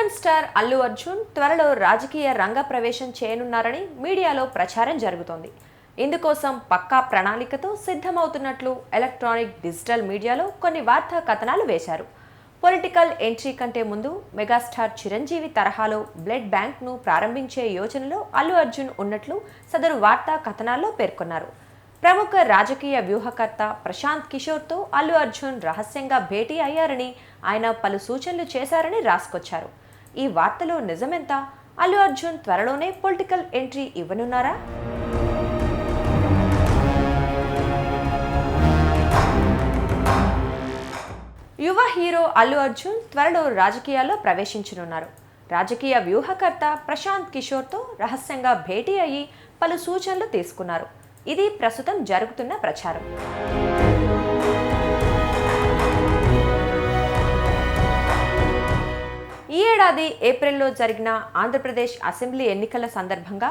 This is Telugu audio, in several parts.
ఐకాన్ స్టార్ అల్లు అర్జున్ త్వరలో రాజకీయ రంగ ప్రవేశం చేయనున్నారని మీడియాలో ప్రచారం జరుగుతోంది. ఇందుకోసం పక్కా ప్రణాళికతో సిద్ధమవుతున్నట్లు ఎలక్ట్రానిక్ డిజిటల్ మీడియాలో కొన్ని వార్తా కథనాలు వేశారు. పొలిటికల్ ఎంట్రీ కంటే ముందు మెగాస్టార్ చిరంజీవి తరహాలో బ్లడ్ బ్యాంక్ను ప్రారంభించే యోచనలో అల్లు అర్జున్ ఉన్నట్లు సదరు వార్తా కథనాల్లో పేర్కొన్నారు. ప్రముఖ రాజకీయ వ్యూహకర్త ప్రశాంత్ కిషోర్తో అల్లు అర్జున్ రహస్యంగా భేటీ అయ్యారని, ఆయన పలు సూచనలు చేశారని రాసుకొచ్చారు. ఈ వార్తలో నిజమెంత? అల్లు అర్జున్ త్వరలోనే పొలిటికల్ ఎంట్రీ ఇవ్వనున్నారా? యువ హీరో అల్లు అర్జున్ త్వరలో రాజకీయాల్లో ప్రవేశించనున్నారు. రాజకీయ వ్యూహకర్త ప్రశాంత్ కిషోర్తో రహస్యంగా భేటీ అయ్యి పలు సూచనలు తీసుకున్నారు. ఇది ప్రస్తుతం జరుగుతున్న ప్రచారం. ఈ ఏడాది ఏప్రిల్లో జరిగిన ఆంధ్రప్రదేశ్ అసెంబ్లీ ఎన్నికల సందర్భంగా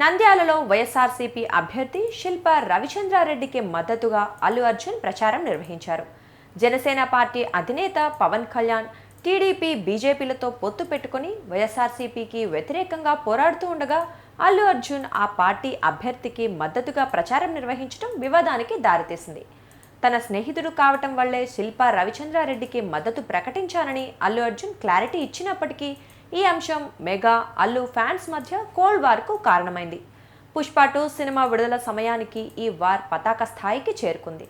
నంద్యాలలో వైఎస్ఆర్సీపీ అభ్యర్థి శిల్పా రవిచంద్రారెడ్డికి మద్దతుగా అల్లు అర్జున్ ప్రచారం నిర్వహించారు. జనసేన పార్టీ అధినేత పవన్ కళ్యాణ్ టీడీపీ, బీజేపీలతో పొత్తు పెట్టుకుని వైఎస్ఆర్సీపీకి వ్యతిరేకంగా పోరాడుతూ ఉండగా అల్లు అర్జున్ ఆ పార్టీ అభ్యర్థికి మద్దతుగా ప్రచారం నిర్వహించడం వివాదానికి దారితీసింది. తన స్నేహితుడు కావటం వల్లే శిల్పా రవిచంద్రారెడ్డికి మద్దతు ప్రకటించానని అల్లు అర్జున్ క్లారిటీ ఇచ్చినప్పటికీ ఈ అంశం మెగా, అల్లు ఫ్యాన్స్ మధ్య కోల్డ్ వార్కు కారణమైంది. పుష్ప 2 సినిమా విడుదల సమయానికి ఈ వార్ పతాక స్థాయికి చేరుకుంది.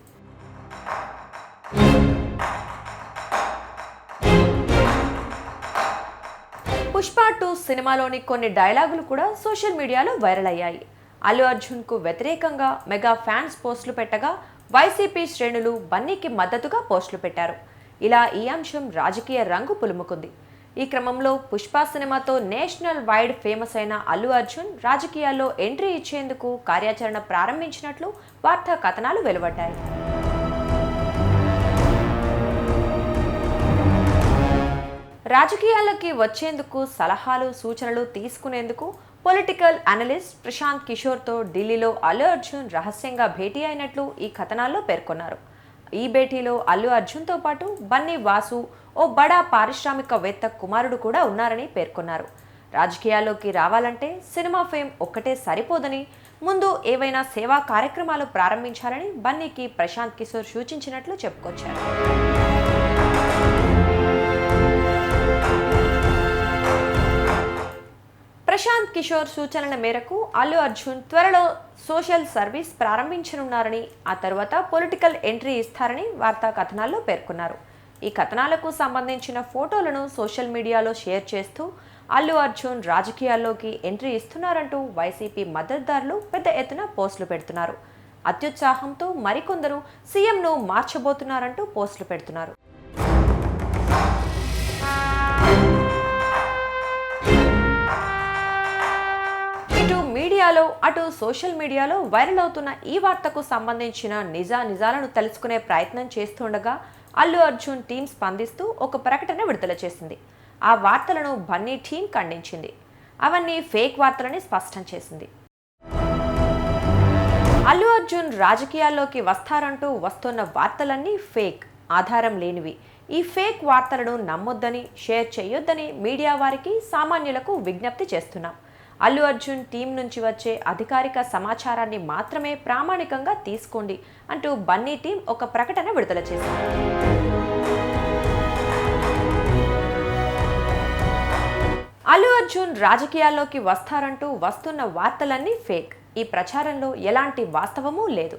పుష్ప 2 సినిమాలోని కొన్ని డైలాగులు కూడా సోషల్ మీడియాలో వైరల్ అయ్యాయి. అల్లు అర్జున్కు వ్యతిరేకంగా మెగా ఫ్యాన్స్ పోస్టులు పెట్టగా వైసీపీ శ్రేణులు బన్నీకి మద్దతుగా పోస్టులు పెట్టారు. ఇలా ఈ అంశం రాజకీయ రంగు పులుముకుంది. ఈ క్రమంలో పుష్ప సినిమాతో నేషనల్ వైడ్ ఫేమస్ అయిన అల్లు అర్జున్ రాజకీయాల్లో ఎంట్రీ ఇచ్చేందుకు కార్యాచరణ ప్రారంభించినట్లు వార్తా కథనాలు వెలువడ్డాయి. రాజకీయాల్లోకి వచ్చేందుకు సలహాలు, సూచనలు తీసుకునేందుకు పొలిటికల్ అనలిస్ట్ ప్రశాంత్ కిషోర్తో ఢిల్లీలో అల్లు అర్జున్ రహస్యంగా భేటీ అయినట్లు ఈ కథనాల్లో పేర్కొన్నారు. ఈ భేటీలో అల్లు అర్జున్తో పాటు బన్నీ వాసు, ఓ బడా పారిశ్రామికవేత్త కుమారుడు కూడా ఉన్నారని పేర్కొన్నారు. రాజకీయాల్లోకి రావాలంటే సినిమా ఫేమ్ ఒక్కటే సరిపోదని, ముందు ఏవైనా సేవా కార్యక్రమాలు ప్రారంభించాలని బన్నీకి ప్రశాంత్ కిషోర్ సూచించినట్లు చెప్పుకొచ్చారు. ప్రశాంత్ కిషోర్ సూచనల మేరకు అల్లు అర్జున్ త్వరలో సోషల్ సర్వీస్ ప్రారంభించనున్నారని, ఆ తర్వాత పొలిటికల్ ఎంట్రీ ఇస్తారని వార్తా కథనాల్లో పేర్కొన్నారు. ఈ కథనాలకు సంబంధించిన ఫోటోలను సోషల్ మీడియాలో షేర్ చేస్తూ అల్లు అర్జున్ రాజకీయాల్లోకి ఎంట్రీ ఇస్తున్నారంటూ వైసీపీ మద్దతుదారులు పెద్ద ఎత్తున పోస్టులు పెడుతున్నారు. అత్యుత్సాహంతో మరికొందరు సీఎంను మార్చబోతున్నారంటూ పోస్టులు పెడుతున్నారు. మీడియాలో అటు సోషల్ మీడియాలో వైరల్ అవుతున్న ఈ వార్తకు సంబంధించిన నిజాలను తెలుసుకునే ప్రయత్నం చేస్తుండగా అల్లు అర్జున్ టీం స్పందిస్తూ ఒక ప్రకటన విడుదల చేసింది. ఆ వార్తలను బన్నీ టీం ఖండించింది. అవన్నీ ఫేక్ వార్తలని స్పష్టం చేసింది. అల్లు అర్జున్ రాజకీయాల్లోకి వస్తారంటూ వస్తున్న వార్తలన్నీ ఫేక్, ఆధారం లేనివి. ఈ ఫేక్ వార్తలను నమ్మొద్దని, షేర్ చేయొద్దని మీడియా వారికి, సామాన్యులకు విజ్ఞప్తి చేస్తున్నాం. అల్లు అర్జున్ టీం నుంచి వచ్చే అధికారిక సమాచారాన్ని మాత్రమే ప్రామాణికంగా తీసుకోండి అంటూ బన్నీ టీం ఒక ప్రకటన విడుదల చేసింది. అల్లు అర్జున్ రాజకీయాల్లోకి వస్తారంటూ వస్తున్న వార్తలన్నీ ఫేక్. ఈ ప్రచారంలో ఎలాంటి వాస్తవమూ లేదు.